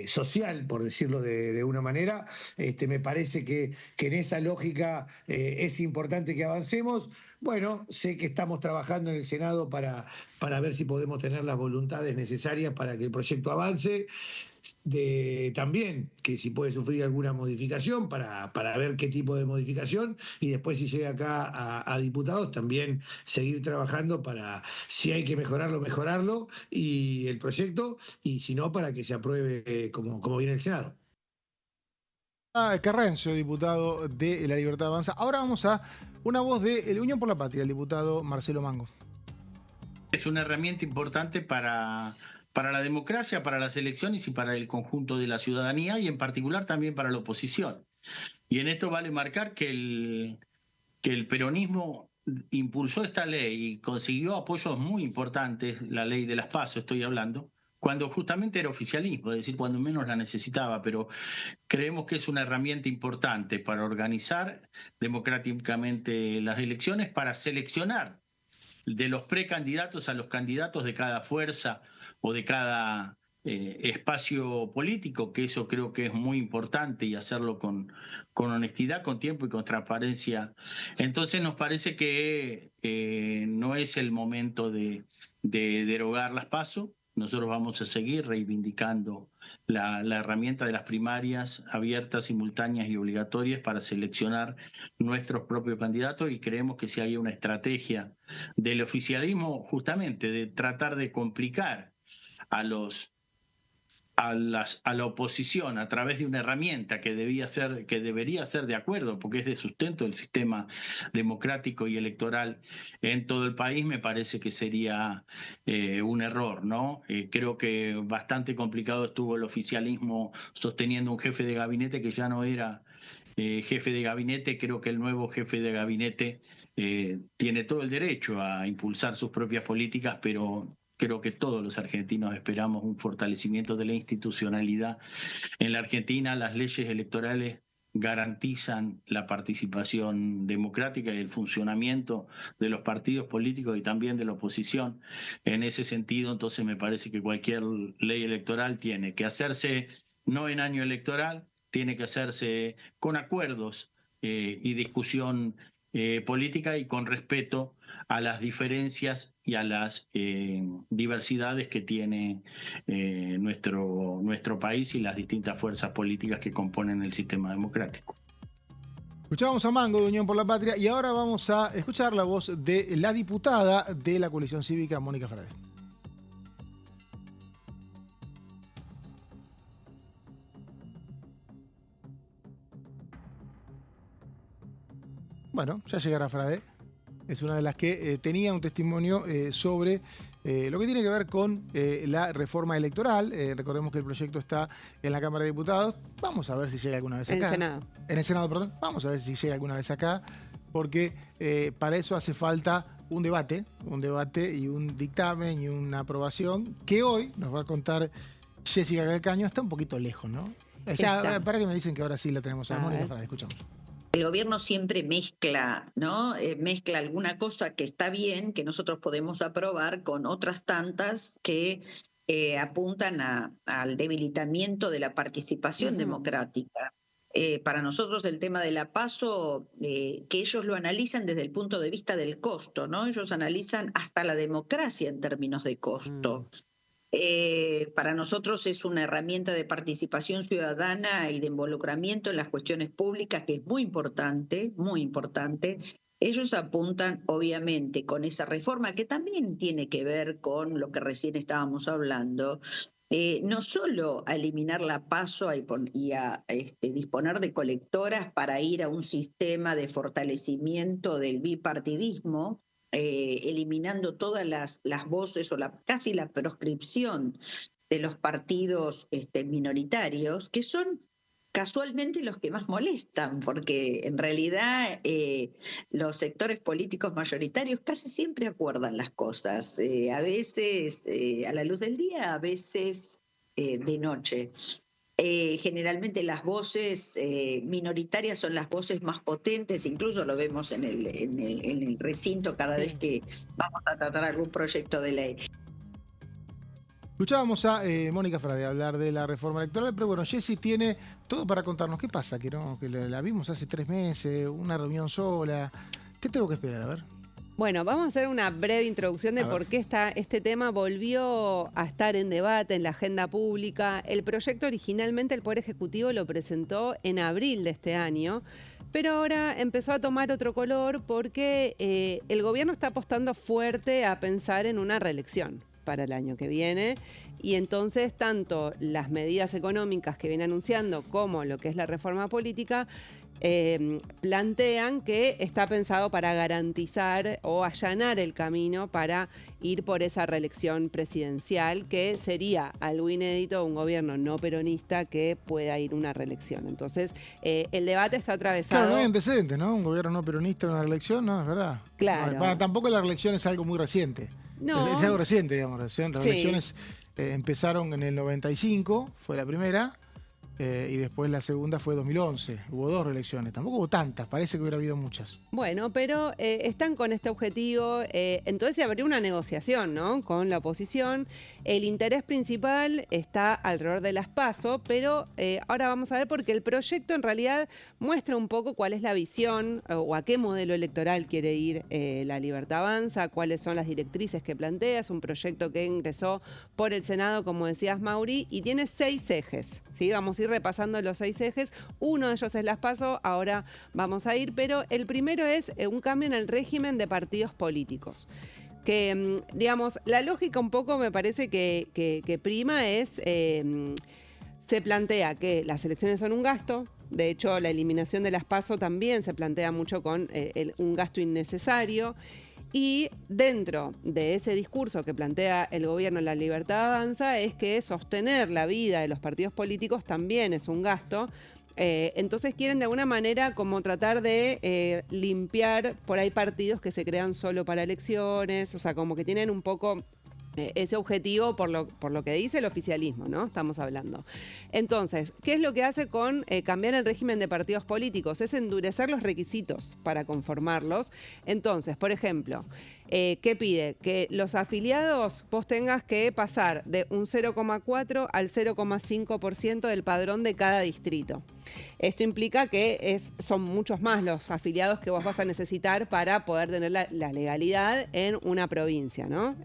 social, por decirlo de una manera. Me parece que en esa lógica es importante que avancemos. Bueno, sé que estamos trabajando en el Senado para ver si podemos tener las voluntades necesarias para que el proyecto avance. También que si puede sufrir alguna modificación para ver qué tipo de modificación, y después si llega acá a diputados también seguir trabajando para, si hay que mejorarlo y el proyecto, y si no, para que se apruebe como viene el Senado. Carranza, diputado de La Libertad Avanza. Ahora vamos a una voz de la Unión por la Patria, el diputado Marcelo Mango. Es una herramienta importante para la democracia, para las elecciones y para el conjunto de la ciudadanía, y en particular también para la oposición. Y en esto vale marcar que el peronismo impulsó esta ley y consiguió apoyos muy importantes, la ley de las PASO estoy hablando, cuando justamente era oficialismo, es decir, cuando menos la necesitaba, pero creemos que es una herramienta importante para organizar democráticamente las elecciones, para seleccionar de los precandidatos a los candidatos de cada fuerza o de cada espacio político, que eso creo que es muy importante, y hacerlo con honestidad, con tiempo y con transparencia. Entonces nos parece que no es el momento de derogar las PASO. Nosotros vamos a seguir reivindicando la herramienta de las primarias abiertas, simultáneas y obligatorias para seleccionar nuestros propios candidatos, y creemos que si hay una estrategia del oficialismo justamente de tratar de complicar a la oposición a través de una herramienta que debería ser de acuerdo, porque es de sustento del sistema democrático y electoral en todo el país, me parece que sería un error, ¿no? Creo que bastante complicado estuvo el oficialismo sosteniendo un jefe de gabinete que ya no era jefe de gabinete. Creo que el nuevo jefe de gabinete tiene todo el derecho a impulsar sus propias políticas, pero creo que todos los argentinos esperamos un fortalecimiento de la institucionalidad en la Argentina. Las leyes electorales garantizan la participación democrática y el funcionamiento de los partidos políticos y también de la oposición. En ese sentido, entonces me parece que cualquier ley electoral tiene que hacerse no en año electoral, tiene que hacerse con acuerdos y discusión política y con respeto a las diferencias y a las diversidades que tiene nuestro país y las distintas fuerzas políticas que componen el sistema democrático. Escuchábamos a Mango de Unión por la Patria y ahora vamos a escuchar la voz de la diputada de la coalición cívica, Mónica Frade. Bueno, ya llegará Frade. Es una de las que tenía un testimonio sobre lo que tiene que ver con la reforma electoral. Recordemos que el proyecto está en la Cámara de Diputados. Vamos a ver si llega alguna vez acá. En el Senado. En el Senado, perdón. Vamos a ver si llega alguna vez acá, porque para eso hace falta un debate y un dictamen y una aprobación que hoy nos va a contar Jessica Calcaño. Está un poquito lejos, ¿no? Ya, para que me dicen que ahora sí la tenemos a Mónica Frade. Escuchamos. El gobierno siempre mezcla, ¿no? Mezcla alguna cosa que está bien, que nosotros podemos aprobar, con otras tantas que apuntan al debilitamiento de la participación democrática. Para nosotros el tema de la PASO, que ellos lo analizan desde el punto de vista del costo, ¿no? Ellos analizan hasta la democracia en términos de costo. Para nosotros es una herramienta de participación ciudadana y de involucramiento en las cuestiones públicas que es muy importante, muy importante. Ellos apuntan, obviamente, con esa reforma que también tiene que ver con lo que recién estábamos hablando, no solo a eliminar la PASO y a disponer de colectoras para ir a un sistema de fortalecimiento del bipartidismo, eliminando todas las voces o casi la proscripción de los partidos minoritarios, que son casualmente los que más molestan, porque en realidad los sectores políticos mayoritarios casi siempre acuerdan las cosas, a veces a la luz del día, a veces de noche. Generalmente las voces minoritarias son las voces más potentes, incluso lo vemos en el recinto cada vez que vamos a tratar algún proyecto de ley. Escuchábamos a Mónica Frade hablar de la reforma electoral, pero bueno, Jessy tiene todo para contarnos. ¿Qué pasa? Que la vimos hace 3 meses, una reunión sola. ¿Qué tengo que esperar? A ver. Bueno, vamos a hacer una breve introducción de por qué este tema volvió a estar en debate en la agenda pública. El proyecto originalmente el Poder Ejecutivo lo presentó en abril de este año, pero ahora empezó a tomar otro color porque el gobierno está apostando fuerte a pensar en una reelección para el año que viene, y entonces tanto las medidas económicas que viene anunciando como lo que es la reforma política plantean que está pensado para garantizar o allanar el camino para ir por esa reelección presidencial, que sería algo inédito, un gobierno no peronista que pueda ir a una reelección. Entonces, el debate está atravesado... Claro, no hay antecedentes, ¿no? Un gobierno no peronista en una reelección, no, es verdad. Claro. No, tampoco la reelección es algo muy reciente. No. Es algo reciente, digamos. Las elecciones empezaron en el 95, fue la primera, y después la segunda fue 2011. Hubo 2 reelecciones, tampoco hubo tantas, parece que hubiera habido muchas. Bueno, pero están con este objetivo, entonces se abrió una negociación, ¿no?, con la oposición. El interés principal está alrededor de las PASO, pero ahora vamos a ver porque el proyecto en realidad muestra un poco cuál es la visión o a qué modelo electoral quiere ir La Libertad Avanza, cuáles son las directrices que plantea. Es un proyecto que ingresó por el Senado, como decías, Mauri, y tiene 6 ejes, ¿sí? Vamos a ir repasando los 6 ejes. Uno de ellos es las PASO, ahora vamos a ir, pero el primero es un cambio en el régimen de partidos políticos. Que, digamos, la lógica un poco me parece que prima es, se plantea que las elecciones son un gasto. De hecho, la eliminación de las PASO también se plantea mucho con un gasto innecesario. Y dentro de ese discurso que plantea el gobierno La Libertad Avanza es que sostener la vida de los partidos políticos también es un gasto. Entonces quieren de alguna manera como tratar de limpiar por ahí partidos que se crean solo para elecciones, o sea, como que tienen un poco ese objetivo por lo que dice el oficialismo, ¿no? Estamos hablando. Entonces, ¿qué es lo que hace con cambiar el régimen de partidos políticos? Es endurecer los requisitos para conformarlos. Entonces, por ejemplo, ¿qué pide? Que los afiliados vos tengas que pasar de un 0,4 al 0,5% del padrón de cada distrito. Esto implica que son muchos más los afiliados que vos vas a necesitar para poder tener la legalidad en una provincia, ¿no?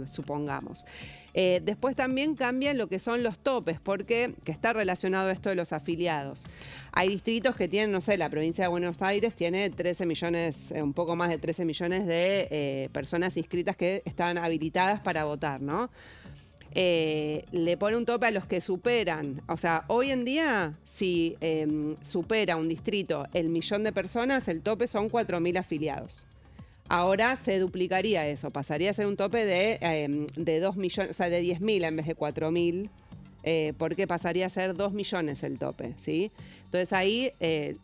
Supongamos. Después también cambian lo que son los topes, porque que está relacionado esto de los afiliados. Hay distritos que tienen, no sé, la provincia de Buenos Aires tiene 13 millones, un poco más de 13 millones de personas inscritas que están habilitadas para votar, ¿no? Le pone un tope a los que superan. O sea, hoy en día, si supera un distrito el 1.000.000 de personas, el tope son 4.000 afiliados. Ahora se duplicaría eso, pasaría a ser un tope de 2 millones, o sea, de 10.000 en vez de 4.000, porque pasaría a ser 2 millones el tope, ¿sí? Entonces ahí,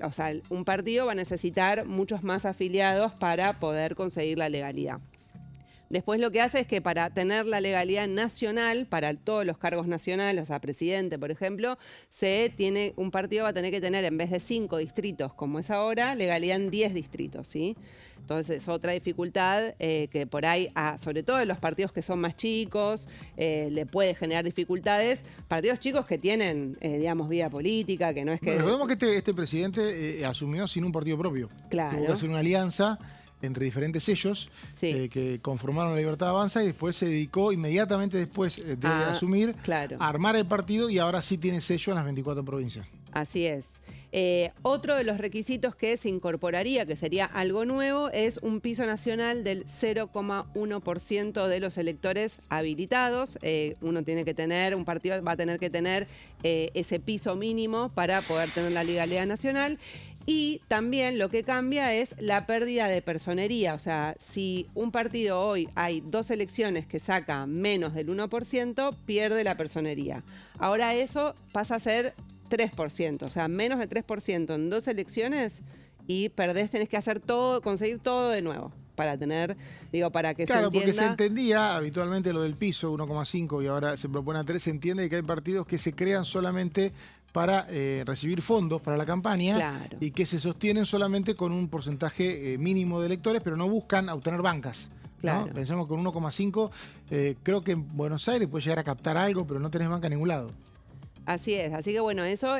o sea, un partido va a necesitar muchos más afiliados para poder conseguir la legalidad. Después lo que hace es que para tener la legalidad nacional, para todos los cargos nacionales, o sea, presidente, por ejemplo, un partido va a tener que tener, en vez de 5 distritos, como es ahora, legalidad en 10 distritos, ¿sí? Entonces es otra dificultad que por ahí, sobre todo en los partidos que son más chicos, le puede generar dificultades. Partidos chicos que tienen, digamos, vida política, que no es que... Recordemos que este presidente asumió sin un partido propio. Claro. Tuvo que hacer una alianza entre diferentes sellos que conformaron la Libertad Avanza y después se dedicó inmediatamente después de asumir a armar el partido y ahora sí tiene sello en las 24 provincias. Así es. Otro de los requisitos que se incorporaría, que sería algo nuevo, es un piso nacional del 0,1% de los electores habilitados. Un partido va a tener que tener ese piso mínimo para poder tener la legalidad nacional. Y también lo que cambia es la pérdida de personería. O sea, si un partido hoy hay 2 elecciones que saca menos del 1%, pierde la personería. Ahora eso pasa a ser 3%, o sea, menos de 3% en 2 elecciones y tenés que hacer todo, conseguir todo de nuevo para tener, para que se entienda. Claro, porque se entendía habitualmente lo del piso, 1,5 y ahora se propone a 3, se entiende que hay partidos que se crean solamente para recibir fondos para la campaña y que se sostienen solamente con un porcentaje mínimo de electores, pero no buscan obtener bancas. Claro. ¿No? Pensamos que con 1,5, creo que en Buenos Aires puede llegar a captar algo, pero no tenés banca en ningún lado. Así es, así que bueno, eso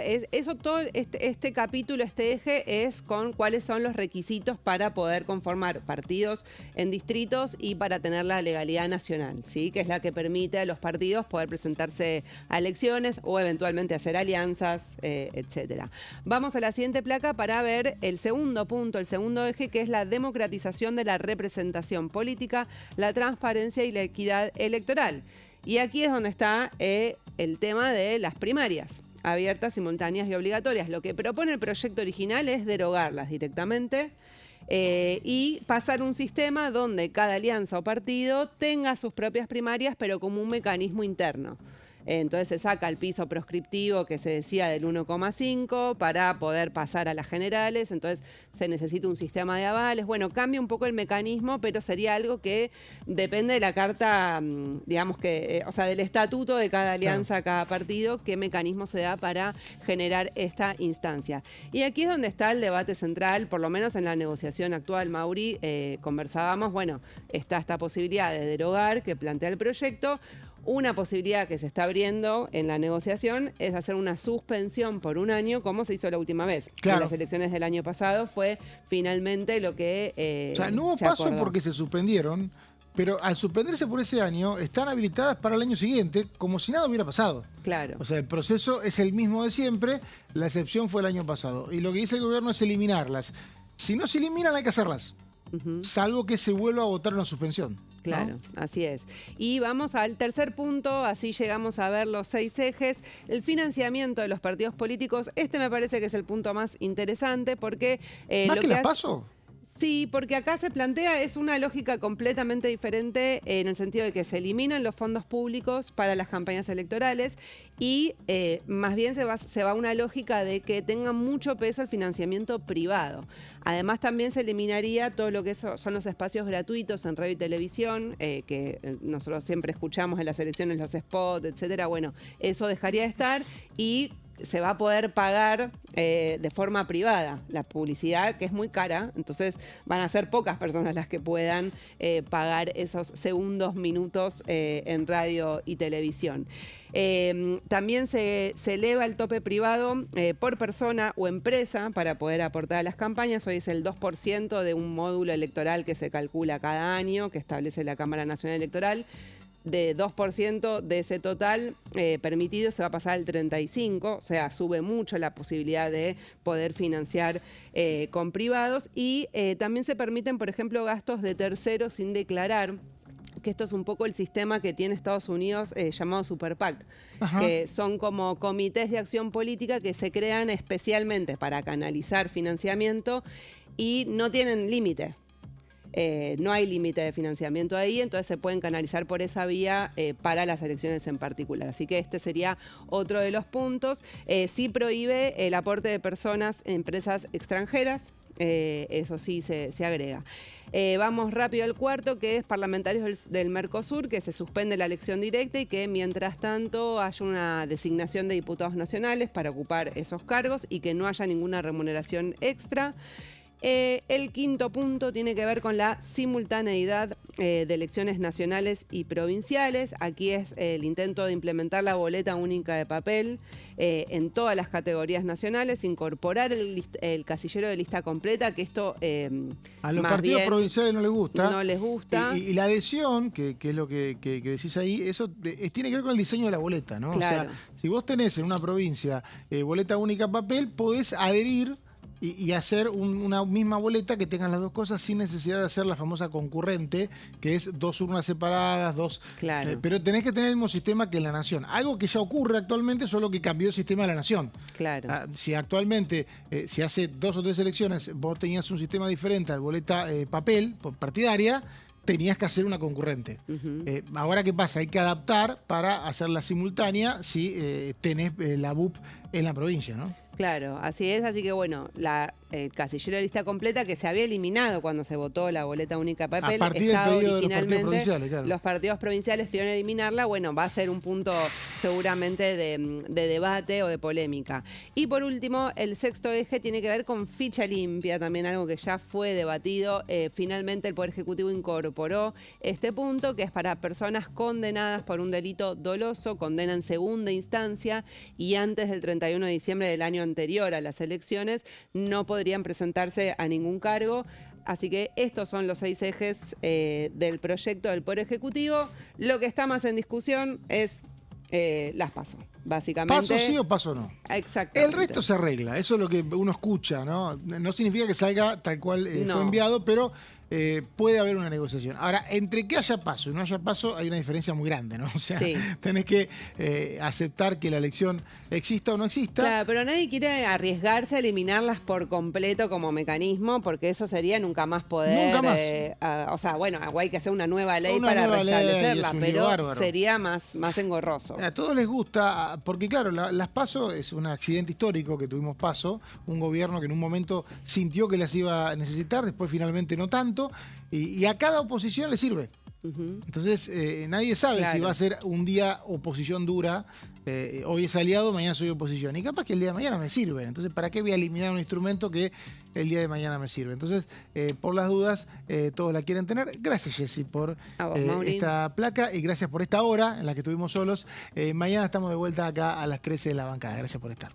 todo este capítulo, este eje es con cuáles son los requisitos para poder conformar partidos en distritos y para tener la legalidad nacional, ¿sí? Que es la que permite a los partidos poder presentarse a elecciones o eventualmente hacer alianzas, etcétera. Vamos a la siguiente placa para ver el segundo punto, el segundo eje, que es la democratización de la representación política, la transparencia y la equidad electoral. Y aquí es donde está el tema de las primarias, abiertas, simultáneas y obligatorias. Lo que propone el proyecto original es derogarlas directamente y pasar un sistema donde cada alianza o partido tenga sus propias primarias, pero como un mecanismo interno. Entonces se saca el piso proscriptivo que se decía del 1,5 para poder pasar a las generales, entonces se necesita un sistema de avales. Bueno, cambia un poco el mecanismo, pero sería algo que depende de la carta, digamos que, o sea, del estatuto de cada alianza, cada partido, qué mecanismo se da para generar esta instancia. Y aquí es donde está el debate central, por lo menos en la negociación actual, Mauri, conversábamos, bueno, está esta posibilidad de derogar que plantea el proyecto. Una posibilidad que se está abriendo en la negociación es hacer una suspensión por un año, como se hizo la última vez. Claro. En las elecciones del año pasado fue finalmente lo que o sea, no hubo paso acordó. Porque se suspendieron, pero al suspenderse por ese año, están habilitadas para el año siguiente, como si nada hubiera pasado. Claro. O sea, el proceso es el mismo de siempre, la excepción fue el año pasado. Y lo que dice el gobierno es eliminarlas. Si no se eliminan, hay que hacerlas. Salvo que se vuelva a votar una suspensión. Claro, ¿no? Así es. Y vamos al tercer punto, así llegamos a ver los 6 ejes. El financiamiento de los partidos políticos, me parece que es el punto más interesante porque... ¿Más que las PASO? Sí, porque acá se plantea, es una lógica completamente diferente en el sentido de que se eliminan los fondos públicos para las campañas electorales y más bien se va a una lógica de que tenga mucho peso el financiamiento privado. Además también se eliminaría todo lo que son los espacios gratuitos en radio y televisión, que nosotros siempre escuchamos en las elecciones los spots, etcétera. Bueno, eso dejaría de estar y se va a poder pagar de forma privada la publicidad, que es muy cara, entonces van a ser pocas personas las que puedan pagar esos segundos, minutos en radio y televisión. También se eleva el tope privado por persona o empresa para poder aportar a las campañas. Hoy es el 2% de un módulo electoral que se calcula cada año, que establece la Cámara Nacional Electoral. De 2% de ese total permitido se va a pasar al 35%, o sea, sube mucho la posibilidad de poder financiar con privados y también se permiten, por ejemplo, gastos de terceros sin declarar, que esto es un poco el sistema que tiene Estados Unidos llamado Super PAC, que son como comités de acción política que se crean especialmente para canalizar financiamiento y no tienen límite. No hay límite de financiamiento ahí, entonces se pueden canalizar por esa vía para las elecciones en particular. Así que este sería otro de los puntos. Sí prohíbe el aporte de personas en empresas extranjeras, eso sí se agrega. Vamos rápido al cuarto, que es parlamentarios del Mercosur, que se suspende la elección directa y que mientras tanto haya una designación de diputados nacionales para ocupar esos cargos y que no haya ninguna remuneración extra. El quinto punto tiene que ver con la simultaneidad de elecciones nacionales y provinciales. Aquí es el intento de implementar la boleta única de papel en todas las categorías nacionales, incorporar el casillero de lista completa, que esto a los partidos provinciales no les gusta. No les gusta. Y la adhesión, que es lo que decís ahí, eso tiene que ver con el diseño de la boleta, ¿no? Claro. O sea, si vos tenés en una provincia boleta única papel, podés adherir y hacer una misma boleta que tengan las dos cosas sin necesidad de hacer la famosa concurrente, que es 2 urnas separadas, Claro. Pero tenés que tener el mismo sistema que en la Nación. Algo que ya ocurre actualmente, solo que cambió el sistema de la Nación. Claro. Si actualmente, si hace 2 o 3 elecciones vos tenías un sistema diferente al boleta papel, partidaria, tenías que hacer una concurrente. Ahora, ¿qué pasa? Hay que adaptar para hacerla simultánea si tenés la BUP en la provincia, ¿no? Claro, así es, así que bueno, el casillero de lista completa que se había eliminado cuando se votó la boleta única papel, a partir del pedido de los partidos provinciales, claro. Los partidos provinciales pidieron eliminarla, bueno, va a ser un punto seguramente de debate o de polémica. Y por último, el sexto eje tiene que ver con ficha limpia, también algo que ya fue debatido. Finalmente el Poder Ejecutivo incorporó este punto, que es para personas condenadas por un delito doloso, condena en segunda instancia y antes del 31 de diciembre del año anterior a las elecciones, no podrían presentarse a ningún cargo. Así que estos son los 6 ejes del proyecto del Poder Ejecutivo. Lo que está más en discusión es las PASO, básicamente. ¿Paso sí o paso no? Exactamente. El resto se arregla, eso es lo que uno escucha, ¿no? No significa que salga tal cual fue enviado, pero puede haber una negociación. Ahora, entre que haya paso y no haya paso, hay una diferencia muy grande, ¿no? O sea, tenés que aceptar que la elección exista o no exista. Claro, pero nadie quiere arriesgarse a eliminarlas por completo como mecanismo, porque eso sería nunca más poder. Nunca más. O sea, bueno, hay que hacer una nueva ley para restablecerla, pero sería más engorroso. A todos les gusta, porque claro, las PASO es un accidente histórico que tuvimos PASO, un gobierno que en un momento sintió que las iba a necesitar, después finalmente no tanto. Y a cada oposición le sirve. Entonces, nadie sabe si va a ser un día oposición dura. Hoy es aliado, mañana soy oposición. Y capaz que el día de mañana me sirve. Entonces, ¿para qué voy a eliminar un instrumento que el día de mañana me sirve? Entonces, por las dudas, todos la quieren tener. Gracias, Jessy, por esta placa y gracias por esta hora en la que estuvimos solos. Mañana estamos de vuelta acá a las 13 de la bancada. Gracias por estar.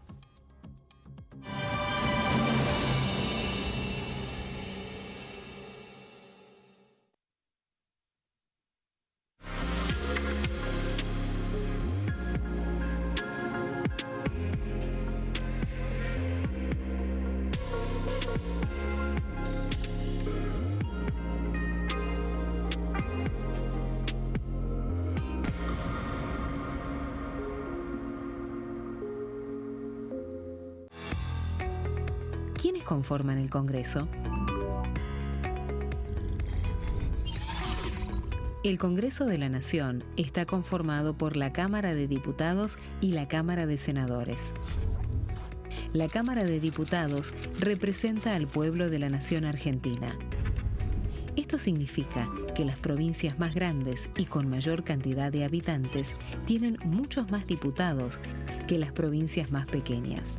¿Quiénes conforman el Congreso? El Congreso de la Nación está conformado por la Cámara de Diputados y la Cámara de Senadores. La Cámara de Diputados representa al pueblo de la nación argentina. Esto significa que las provincias más grandes y con mayor cantidad de habitantes tienen muchos más diputados que las provincias más pequeñas.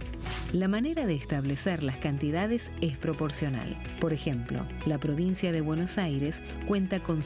La manera de establecer las cantidades es proporcional. Por ejemplo, la provincia de Buenos Aires cuenta con